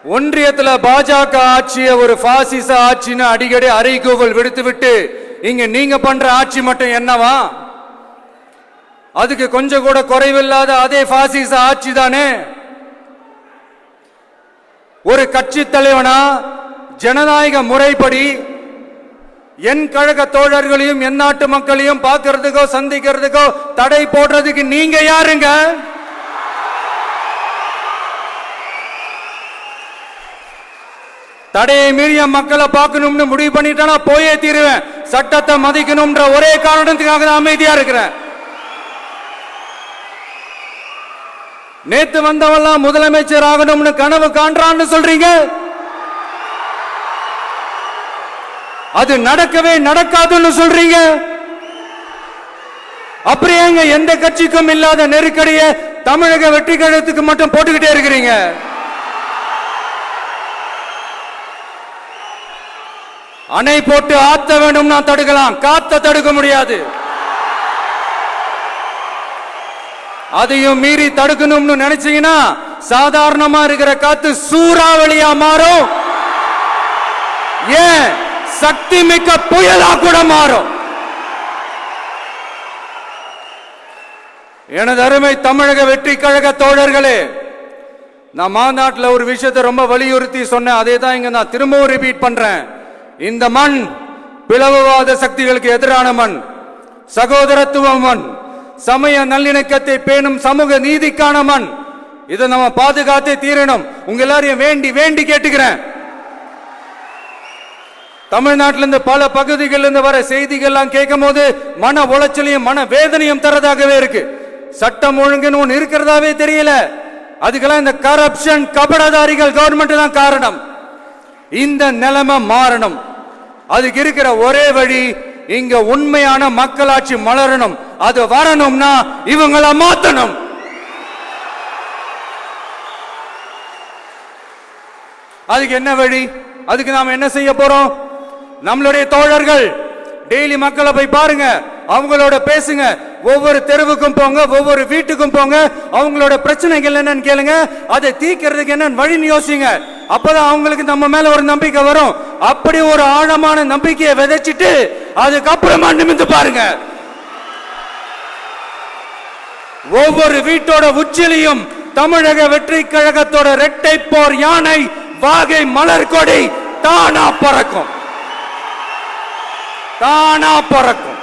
ஒன்றியத்துல பாஜக ஆட்சியை ஒரு பாசிச ஆட்சின்னு அடிக்கடி அறைகூவல் விடுத்துவிட்டு இங்க நீங்க பண்ற ஆட்சி மட்டும் என்னவா? அதுக்கு கொஞ்சம் கூட குறைவில்லாத அதே பாசிச ஆட்சி தானே. ஒரு கட்சி தலைவனா ஜனநாயக முறைப்படி என் கழக தோழர்களையும் என் நாட்டு மக்களையும் பார்க்கறதுக்கோ சந்திக்கிறதுக்கோ தடை போடுறதுக்கு நீங்க யாருங்க? தடையை மீறிய மக்களை பார்க்கணும்னு முடிவு பண்ணிட்டா போயே தீருவேன். சட்டத்தை மதிக்கணும்ன்ற ஒரே காரணத்துக்காக தான் அமைதியா இருக்கிறேன். நேத்து வந்தவெல்லாம் முதலமைச்சர் ஆகணும்னு கனவு காண்றான்னு சொல்றீங்க. அது நடக்கவே நடக்காதுன்னு சொல்றீங்க. அப்புறம் எங்க எந்த கட்சிக்கும் இல்லாத நெருக்கடிய தமிழக வெற்றி கழகத்துக்கு மட்டும் போட்டுக்கிட்டே இருக்கிறீங்க. அணை போட்டு ஆத்த வேண்டும்னா தடுக்கலாம், காத்த தடுக்க முடியாது. அதையும் மீறி தடுக்கணும்னு நினைச்சீங்கன்னா சாதாரணமா இருக்கிற காத்து சூறாவளியா மாறும். ஏன் சக்தி மிக்க புயலா கூட மாறும். எனது அருமை தமிழக வெற்றி கழக தோழர்களே, நான் மாநாட்டில் ஒரு விஷயத்தை ரொம்ப வலியுறுத்தி சொன்னேன். அதே தான் இங்க நான் திரும்பவும் ரிப்பீட் பண்றேன். இந்த மண் பிளவுவாத சக்திகளுக்கு எதிரான மண், சகோதரத்துவ மண், சமய நல்லிணக்கத்தை பேணும் சமூக நீதிக்கான மண். இதை நம்ம பாதுகாத்தே தீரணும். உங்க எல்லாரையும் வேண்டி வேண்டி கேட்டுக்கிறேன். தமிழ்நாட்டிலிருந்து பல பகுதிகளிலிருந்து வர செய்திகள்லாம் கேட்கும் போது மன உளைச்சலையும் மன வேதனையும் தரதாகவே இருக்கு. சட்டம் ஒழுங்குன்னு ஒன்று இருக்கிறதாவே தெரியல. அதுக்கெல்லாம் இந்த கரப்ஷன் கபடதாரிகள் கவர்மெண்ட் தான் காரணம். இந்த நிலைமை மாறணும். அதுக்கு இருக்கிற ஒரே வழி, இங்க உண்மையான மக்களாட்சி மலரணும். அது வரணும்னா இவங்களை மாத்தணும். அதுக்கு என்ன வழி? அதுக்கு நாம என்ன செய்ய போறோம்? நம்மளுடைய தோழர்கள் டெய்லி மக்களை போய் பாருங்க, அவங்களோட பேசுங்க, ஒவ்வொரு தெருவுக்கும் போங்க, ஒவ்வொரு வீட்டுக்கும் போங்க, அவங்களோட பிரச்சனைகள் என்னன்னு கேளுங்க, அதை தீர்க்கிறதுக்கு என்னன்னு வழின்னு யோசிங்க. அப்பதான் அவங்களுக்கு நம்ம மேல ஒரு நம்பிக்கை வரும். அப்படி ஒரு ஆழமான நம்பிக்கையை விதைச்சிட்டு அதுக்கப்புறமா நிமிந்து பாருங்க. ஒவ்வொரு வீட்டோட உச்சிலையும் தமிழக வெற்றி கழகத்தோட இரட்டை போர் யானை வாகை மலர் கொடி தானா பறக்கும், தானா பறக்கும்.